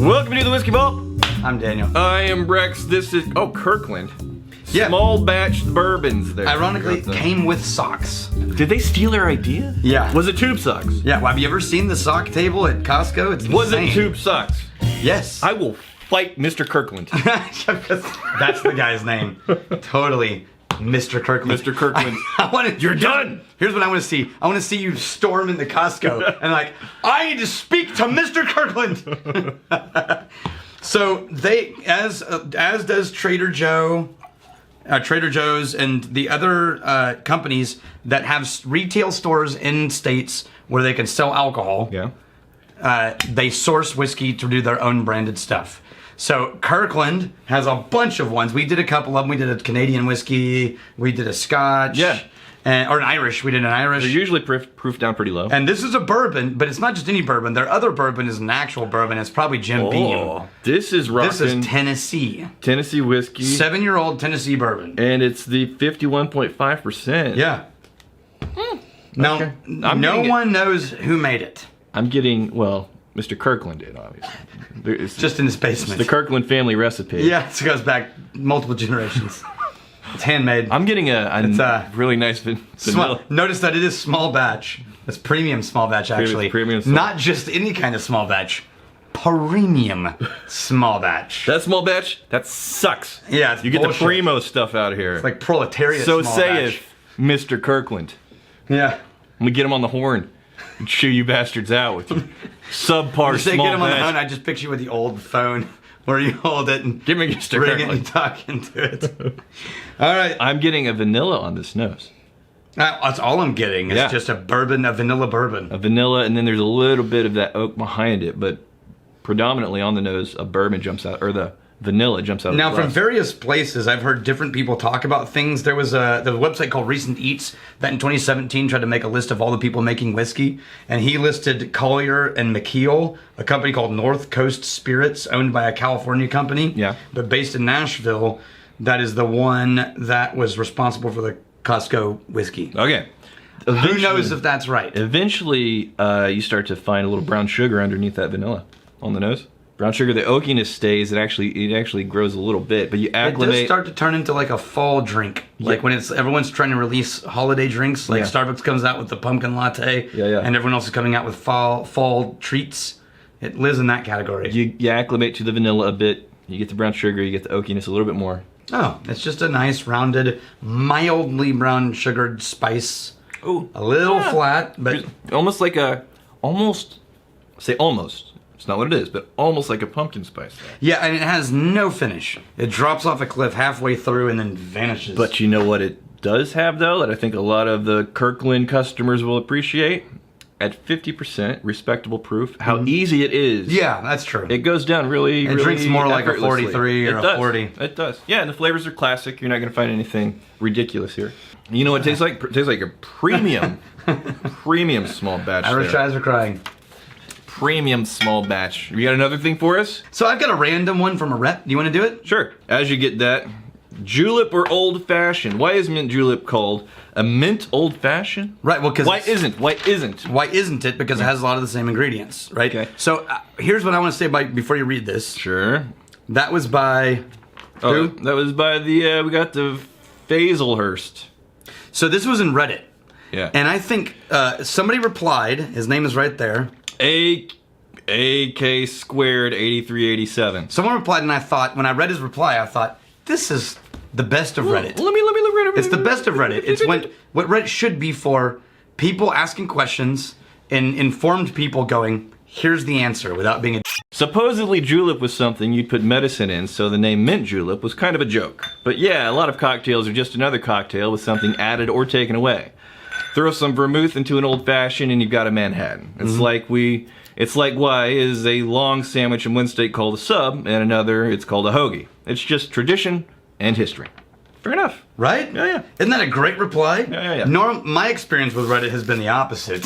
Welcome to the Whiskey Vault. I'm Daniel. I am Brex. This is Kirkland. Yeah. Small batch bourbons there. Ironically, it came with socks. Did they steal our idea? Yeah. Was it tube socks? Yeah. Well, have you ever seen the sock table at Costco? It's Was insane. it tube socks? Yes. I will fight Mr. Kirkland. That's the guy's name. Totally. Mr. Kirkland. Mr. Kirkland. I want to. You're done. Here's what I want to see. I want to see you storm into Costco and like, I need to speak to Mr. Kirkland. So they, as does Trader Joe's and the other companies that have retail stores in states where they can sell alcohol. Yeah. They source whiskey to do their own branded stuff. So Kirkland has a bunch of ones. We did a couple of them. We did a Canadian whiskey. We did a Scotch. Yeah. Or an Irish. We did an Irish. They're usually proof down pretty low. And this is a bourbon, but it's not just any bourbon. Their other bourbon is an actual bourbon. It's probably Jim Beam. This is rocking. This is Tennessee. Tennessee whiskey. 7-year-old Tennessee bourbon. And it's the 51.5%. Yeah. Now, Okay. no one knows who made it. I'm getting, well, Mr. Kirkland did, obviously. It's Just in his basement. the Kirkland family recipe. Yeah, it goes back multiple generations. It's handmade. I'm getting a really nice vanilla. Notice that it is small batch. It's premium small batch, actually. Premium small. Not just any kind of small batch. Premium small batch. That small batch, that sucks. Yeah, it's You get bullshit. the primo stuff out of here. It's like proletariat So small saith batch. Mr. Kirkland. Yeah. We get him on the horn and chew you bastards out with subpar You say small get him on the batch. phone, I just picture you with the old phone where you hold it and Give me Mr. ring it and Kirkland. talk into it. All right. I'm getting a vanilla on this nose. That's all I'm getting. It's Yeah. just a vanilla bourbon. A vanilla, and then there's a little bit of that oak behind it, but predominantly on the nose, a bourbon jumps out, or the vanilla jumps out. Now, of the from glass. various places, I've heard different people talk about things. There was a website called Recent Eats that in 2017 tried to make a list of all the people making whiskey, and he listed Collier and McKeel, a company called North Coast Spirits, owned by a California company, Yeah. but based in Nashville. That is the one that was responsible for the Costco whiskey. Okay. Who knows if that's right? Eventually, you start to find a little brown sugar underneath that vanilla on the nose. Brown sugar, the oakiness stays. It actually grows a little bit, but you It does acclimate. start to turn into like a fall drink, like when everyone's trying to release holiday drinks. Like Yeah. Starbucks comes out with the pumpkin latte, Yeah. and everyone else is coming out with fall treats. It lives in that category. You acclimate to the vanilla a bit. You get the brown sugar. You get the oakiness a little bit more. Oh, it's just a nice rounded, mildly brown sugared spice. Ooh, A little flat, but almost. It's not what it is, but almost like a pumpkin spice. yeah, and it has no finish. It drops off a cliff halfway through and then vanishes. But you know what it does have, though, that I think a lot of the Kirkland customers will appreciate? At 50% respectable proof, how easy it is. yeah, that's true. It goes down really, It drinks more like a effortlessly. 43 or It a does. 40. It does. Yeah, and the flavors are classic. You're not going to find anything ridiculous here. You know what it tastes like? It tastes like a premium, premium small batch. Irish there. eyes are crying. Premium small batch. You got another thing for us? So I've got a random one from a rep. Do you want to do it? Sure. As you get that, julep or old fashioned? Why is mint julep called a mint old fashioned? Right, well, because Why isn't? Why isn't it? Because it has a lot of the same ingredients, right? Okay. So here's what I want to say before you read this. Sure. That was by Oh, who? that was by the we got the Fazelhurst. So this was in Reddit. Yeah. And I think somebody replied. His name is right there. AK squared 8387. Someone replied, and I thought, when I read his reply, I thought, this is the best of Reddit. Let me look at it. It's the best of Reddit. It's what Reddit should be for: people asking questions and informed people going, here's the answer, without being a Supposedly julep was something you'd put medicine in, so the name mint julep was kind of a joke. But yeah, a lot of cocktails are just another cocktail with something added or taken away. Throw some vermouth into an old fashioned and you've got a Manhattan. It's like why is a long sandwich in one state called a sub and another it's called a hoagie. It's just tradition and history. Fair enough. Right? Yeah. Isn't that a great reply? Yeah. My experience with Reddit has been the opposite.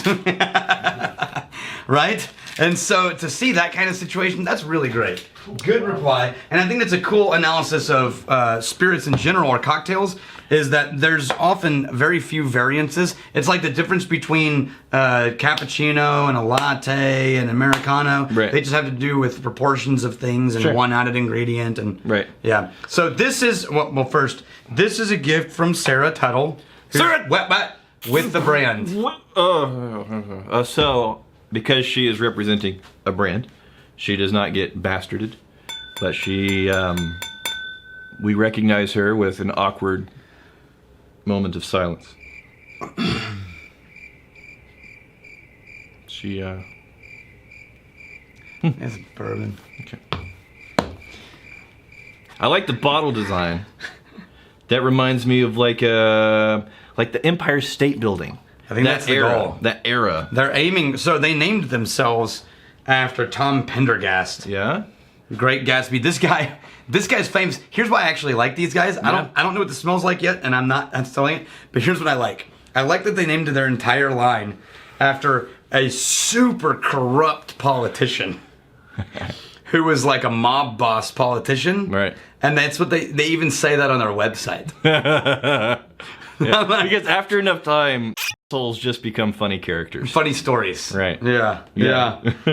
right? And so to see that kind of situation, that's really great. Good reply. And I think that's a cool analysis of spirits in general or cocktails, is that there's often very few variances. It's like the difference between cappuccino and a latte and Americano. Right. They just have to do with proportions of things and one added ingredient. And right. Yeah. So this is, well, first, this is a gift from Sarah Tuttle. Sarah! With the brand. What? So, because she is representing a brand, she does not get bastarded, but she, we recognize her with an awkward moment of silence. She, It's bourbon. Okay. I like the bottle design. That reminds me of like the Empire State Building. I think that's the goal. That era. They're aiming, so they named themselves after Tom Pendergast. Yeah? Great Gatsby. This guy's famous. Here's why I actually like these guys. Yeah. I don't know what this smells like yet, and I'm selling it, but here's what I like. I like that they named their entire line after a super corrupt politician. Who was like a mob boss politician. Right. And that's what they even say that on their website. Yeah, because after enough time, souls just become funny characters. Funny stories. Right. Yeah.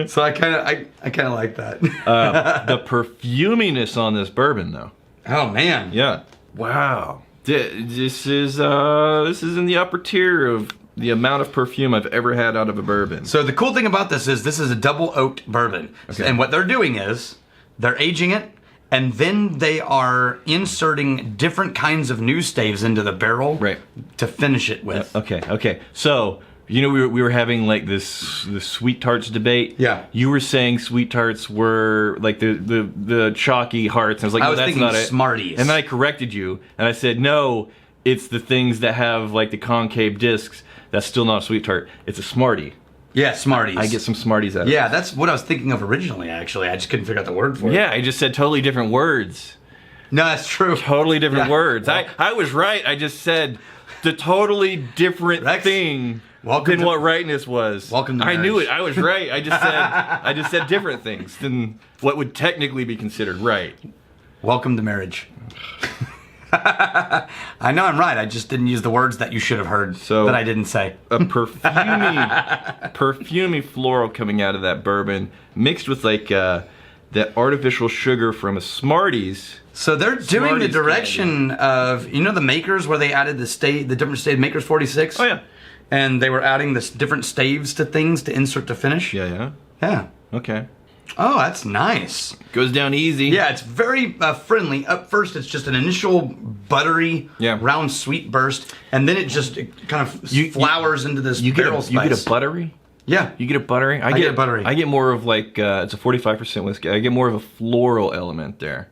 So I kind of like that. The perfuminess on this bourbon, though. Oh man. Yeah. Wow. This is in the upper tier of the amount of perfume I've ever had out of a bourbon. So the cool thing about this is a double oaked bourbon. Okay. And what they're doing is they're aging it, and then they are inserting different kinds of new staves into the barrel to finish it with. Okay. So, you know, we were having like the sweet tarts debate. Yeah. You were saying sweet tarts were like the chalky hearts. And I was like, no, that's not it. Smarties. And then I corrected you, and I said, no, it's the things that have like the concave discs. That's still not a sweet tart. It's a Smartie. Yeah, Smarties. I get some Smarties out of it. Yeah, that's what I was thinking of originally, actually. I just couldn't figure out the word for it. Yeah, I just said totally different words. No, that's true. Totally different words. I was right. I just said the totally different thing than what rightness was. Welcome to I marriage. knew it. I was right. I just said different things than what would technically be considered right. Welcome to marriage. I know I'm right. I just didn't use the words that you should have heard that I didn't say. A perfumey floral coming out of that bourbon, mixed with like that artificial sugar from a Smarties. So they're doing Smarties the direction of, you know, the makers where they added the different stave, Makers 46? Oh yeah. And they were adding this different staves to things to insert to finish? Yeah. Yeah. Okay. Oh, that's nice. Goes down easy. Yeah, it's very friendly. Up first, it's just an initial buttery, round sweet burst, and then it just kind of flowers into this barrel spice. You get a buttery? Yeah. You get a buttery? I get a buttery. I get more of like, it's a 45% whiskey. I get more of a floral element there.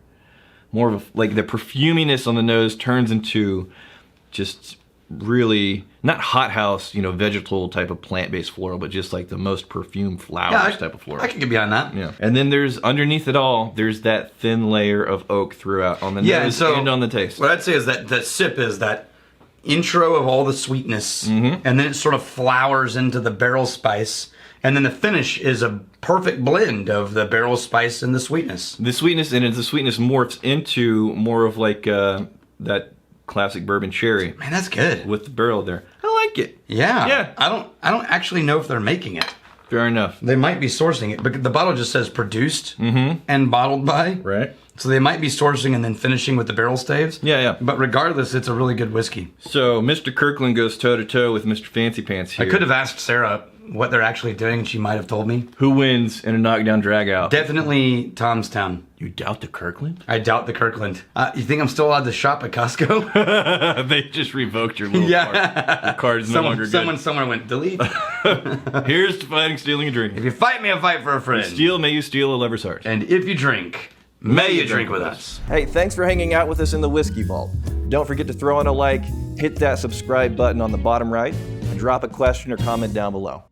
More of a, like the perfuminess on the nose turns into just really, not hothouse, you know, vegetal type of plant-based floral, but just like the most perfumed flowers type of floral. I can get behind that. Yeah. And then there's, underneath it all, there's that thin layer of oak throughout on the nose and on the taste. What I'd say is that sip is that intro of all the sweetness, and then it sort of flowers into the barrel spice, and then the finish is a perfect blend of the barrel spice and the sweetness. The sweetness, and the sweetness morphs into more of like that classic bourbon cherry. Man, that's good. With the barrel there. I like it. Yeah. Yeah. I don't actually know if they're making it. Fair enough. They might be sourcing it, but the bottle just says produced and bottled by. Right. So they might be sourcing and then finishing with the barrel staves. Yeah. But regardless, it's a really good whiskey. So Mr. Kirkland goes toe-to-toe with Mr. Fancy Pants here. I could have asked Sarah what they're actually doing, and she might have told me. Who wins in a knockdown drag-out? Definitely Tomstown. You doubt the Kirkland? I doubt the Kirkland. You think I'm still allowed to shop at Costco? They just revoked your little card. Your card's no longer good. Someone went, delete. Here's to fighting, stealing, and drinking. If you fight me, I fight for a friend. Steal, may you steal a lover's heart. And if you drink, may you drink with us. Hey, thanks for hanging out with us in the Whiskey Vault. Don't forget to throw in a like, hit that subscribe button on the bottom right, and drop a question or comment down below.